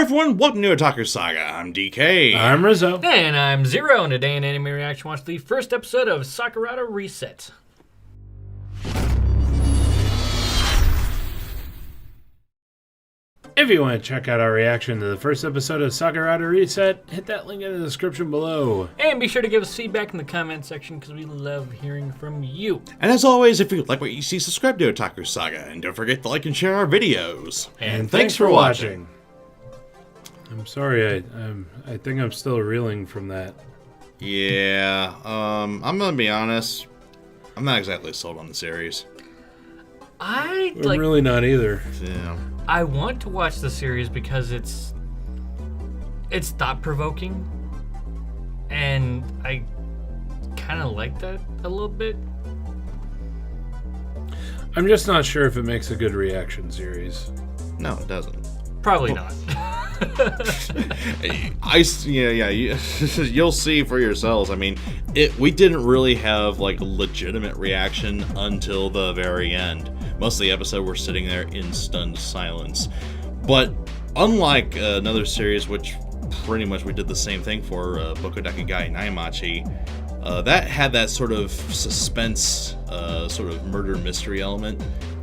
everyone, welcome to Otaku Saga. I'm DK. I'm Rizzo. And I'm Zero, and today in Anime Reaction watch the first episode of Sagrada Reset. If you want to check out our reaction to the first episode of Sagrada Reset, hit that link in the description below. And be sure to give us feedback in the comment section because we love hearing from you. And as always, if you like what you see, subscribe to Otaku Saga. And don't forget to like and share our videos. And thanks for watching. I'm sorry, I think I'm still reeling from that. Yeah, I'm gonna be honest. I'm not exactly sold on the series. I'm really not either. Yeah. I want to watch the series because it's thought-provoking, and I kind of like that a little bit. I'm just not sure if it makes a good reaction series. No, it doesn't. Probably not. You'll see for yourselves. I mean, we didn't really have like legitimate reaction until the very end. Most of the episode we're sitting there in stunned silence. But unlike another series, which pretty much we did the same thing for Boku Gai Naimachi, that had that sort of suspense, sort of murder mystery element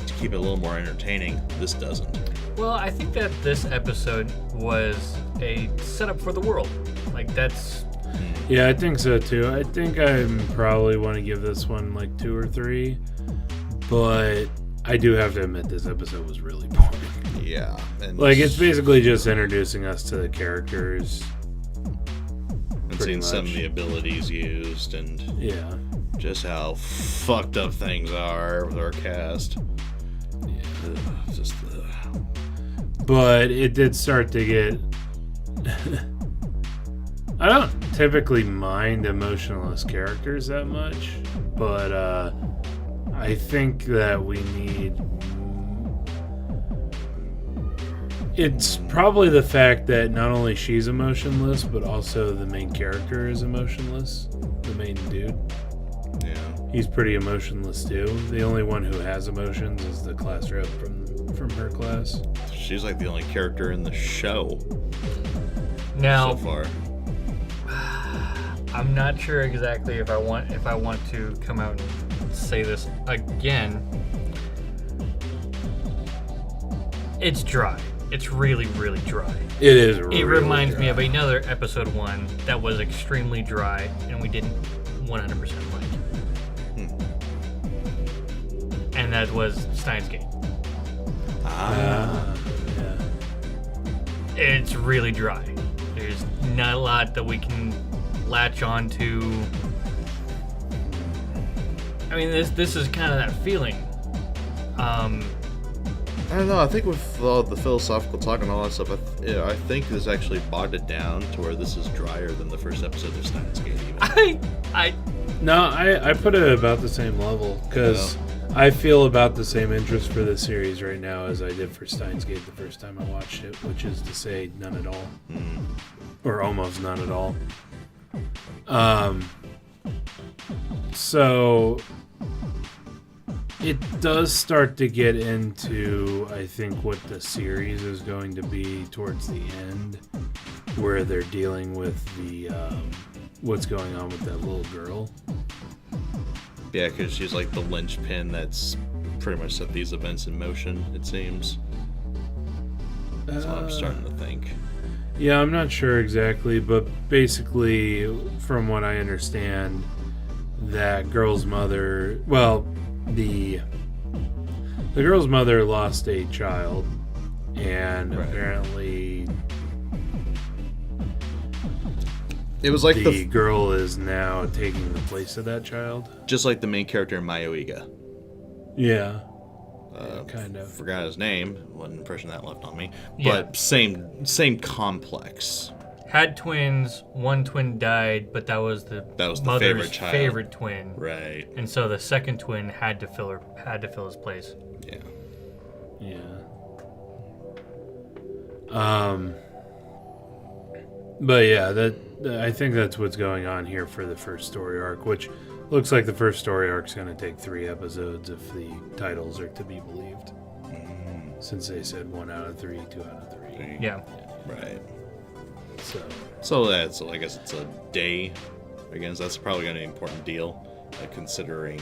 to keep it a little more entertaining. This doesn't. Well, I think that this episode was a setup for the world. Like, that's... Yeah, I think so too. I think I probably want to give this one like 2 or 3, but I do have to admit this episode was really boring. Yeah. And like, it's basically just introducing us to the characters. And seeing some of the abilities used and yeah, just how fucked up things are with our cast. Yeah. Just But it did start to get... I don't typically mind emotionless characters that much, but I think that we need... It's probably the fact that not only she's emotionless, but also the main character is emotionless. The main dude. yeah. He's pretty emotionless too. The only one who has emotions is the class rep from her class. She's like the only character in the show Now, so far. I'm not sure exactly if I want to come out and say this again. It's dry. It's really, really dry. It is really It reminds dry. me of another episode 1 that was extremely dry and we didn't 100% like. And that was Steins Gate. Yeah. It's really dry. There's not a lot that we can latch on to. I mean, this is kind of that feeling. I don't know. I think with all the philosophical talk and all that stuff, I think this actually bogged it down to where this is drier than the first episode of Steins Gate. I put it about the same level because I feel about the same interest for this series right now as I did for Steins Gate the first time I watched it, which is to say none at all. Or almost none at all. So it does start to get into, I think, what the series is going to be towards the end, where they're dealing with the what's going on with that little girl. Yeah, because she's like the linchpin that's pretty much set these events in motion, it seems. That's what I'm starting to think. Yeah, I'm not sure exactly, but basically, from what I understand, that girl's mother... Well, the girl's mother lost a child, and apparently... It was like the girl is now taking the place of that child. Just like the main character in Mayoiga. Yeah. Kind of. Forgot his name. What impression that left on me. Yeah. But same complex. Had twins. One twin died, but that was the mother's favorite twin. Right. And so the second twin had to fill his place. Yeah. Yeah. But yeah, I think that's what's going on here for the first story arc, which looks like the first story arc's going to take 3 episodes if the titles are to be believed. Since they said 1 out of 3, 2 out of 3. Yeah. Right. So So I guess it's a day. Again, so that's probably going to be an important deal, considering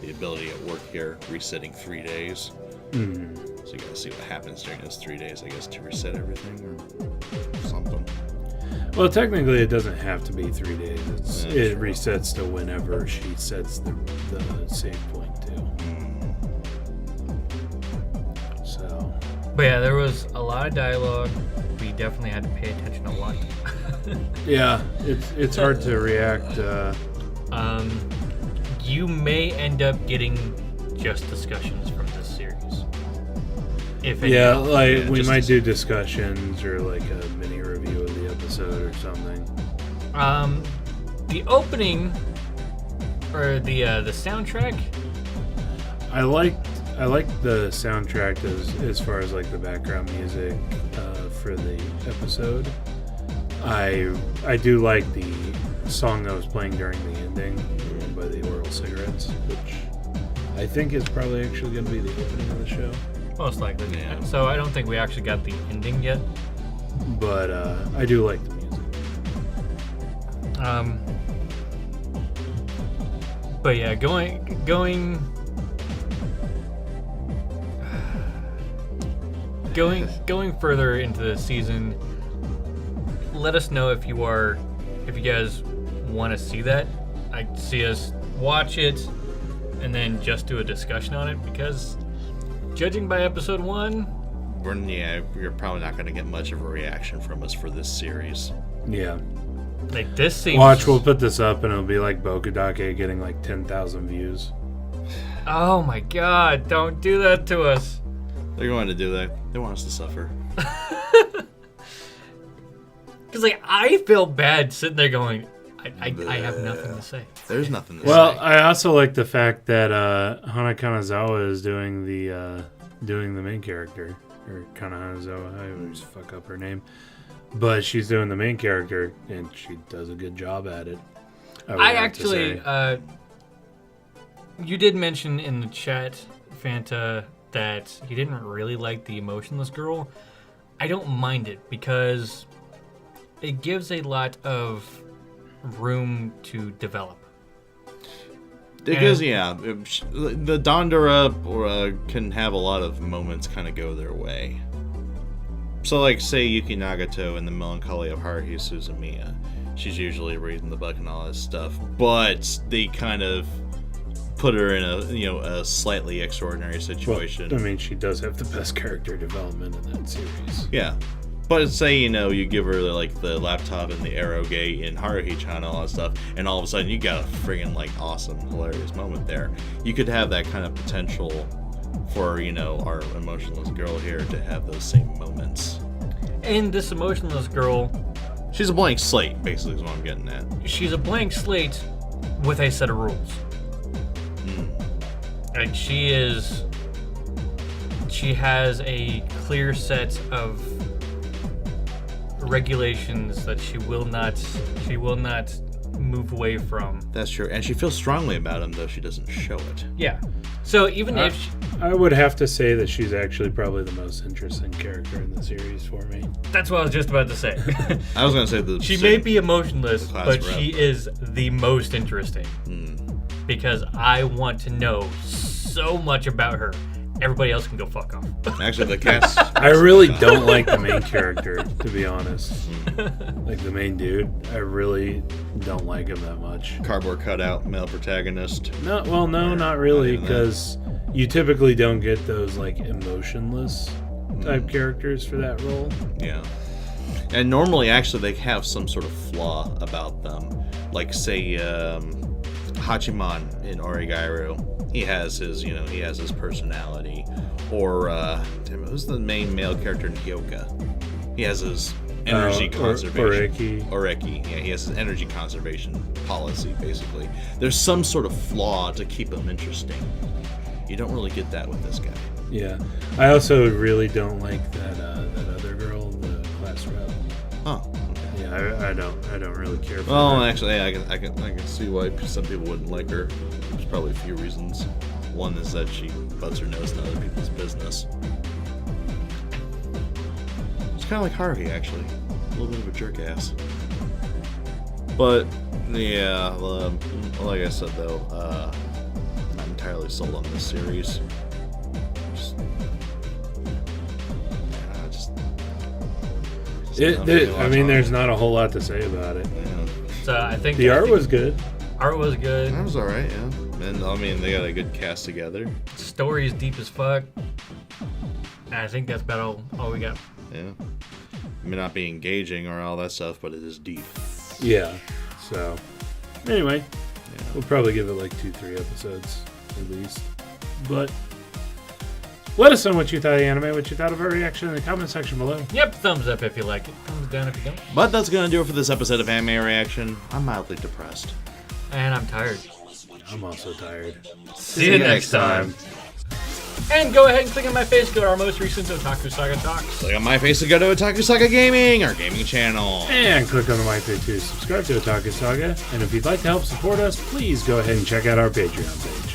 the ability at work here, resetting 3 days. mm. So you got to see what happens during those 3 days, I guess, to reset everything or something. Well, technically, it doesn't have to be 3 days. It true. resets to whenever she sets the save point to. So, But yeah, there was a lot of dialogue. We definitely had to pay attention a lot. yeah, it's hard to react. You may end up getting just discussions from this series. If any. Yeah, like Yeah, we just might as- do discussions or like a mini review of the episode or something. The opening or the soundtrack. I liked the soundtrack as far as like the background music for the episode. I do like the song that was playing during the ending by the Oral Cigarettes, which I think is probably actually going to be the opening of the show. Most likely. Yeah. So I don't think we actually got the ending yet. But I do like the music. But yeah, going further into the season, let us know if you guys want to see that. I'd see us watch it and then just do a discussion on it, because judging by episode 1, You're probably not going to get much of a reaction from us for this series. Yeah. like this seems Watch, we'll put this up and it'll be like Bokudake getting like 10,000 views. Oh my god, don't do that to us. They're going to do that. They want us to suffer. Because like I feel bad sitting there going, I have nothing to say. There's nothing to Well, say. I also like the fact that Hana Kanazawa is doing the main character, or Kanahanazawa. I always fuck up her name, but she's doing the main character, and she does a good job at it. would I have to actually, say. You did mention in the chat, Fanta, that you didn't really like the emotionless girl. I don't mind it because it gives a lot of room to develop. Because, the Dandara can have a lot of moments kind of go their way. So, like, say Yuki Nagato in The Melancholy of Haruhi Suzumiya. She's usually reading the book and all this stuff, but they kind of put her in a slightly extraordinary situation. Well, I mean, she does have the best character development in that series. Yeah. But say, you give her, like, the laptop and the arrow gate in Haruhi-chan and all that stuff, and all of a sudden you got a friggin', like, awesome, hilarious moment there. You could have that kind of potential for, our emotionless girl here to have those same moments. And this emotionless girl, She's a blank slate, basically, is what I'm getting at. she's a blank slate with a set of rules. Like she has a clear set of regulations that she will not move away from. That's true. And she feels strongly about him, though she doesn't show it. Yeah. So even if she, I would have to say that she's actually probably the most interesting character in the series for me. that's what I was just about to say. I was going to say She may be emotionless, class but rep. she is the most interesting. Because I want to know so much about her. Everybody else can go fuck off. Actually, the cast... I really don't like the main character, to be honest. Like the main dude, I really don't like him that much. Cardboard cutout, male protagonist. No, well, no, not really, because you typically don't get those like emotionless type characters for that role. Yeah. And normally, actually, they have some sort of flaw about them. Like, say, Hachiman in Origairu. He has his personality. Or, who's the main male character in Hyoka? He has his energy conservation. Oreki. Yeah, he has his energy conservation policy, basically. There's some sort of flaw to keep him interesting. You don't really get that with this guy. Yeah. I also really don't like that other girl, the class rep. Huh. Yeah, I don't really care for Well, her. actually, I can see why some people wouldn't like her. There's probably a few reasons. One is that she butts her nose in other people's business. It's kind of like Harvey, actually. A little bit of a jerk ass. But, yeah, like I said, though, not entirely sold on this series. There's not a whole lot to say about it. Yeah. So I think The art was good. Art was good. That was alright, yeah. And, I mean, they got a good cast together. Story is deep as fuck. And I think that's about all we got. Yeah. It may not be engaging or all that stuff, but it is deep. Yeah. So, anyway, we'll probably give it like 2-3 episodes at least. But let us know what you thought of the anime, what you thought of our reaction in the comment section below. Yep, thumbs up if you like it. Thumbs down if you don't. But that's going to do it for this episode of Anime Reaction. I'm mildly depressed. And I'm tired. I'm also tired. See you next time. And go ahead and click on my face, go to our most recent Otaku Saga Talks. Click on my face to go to Otaku Saga Gaming, our gaming channel. And click on the My Page to subscribe to Otaku Saga. And if you'd like to help support us, please go ahead and check out our Patreon page.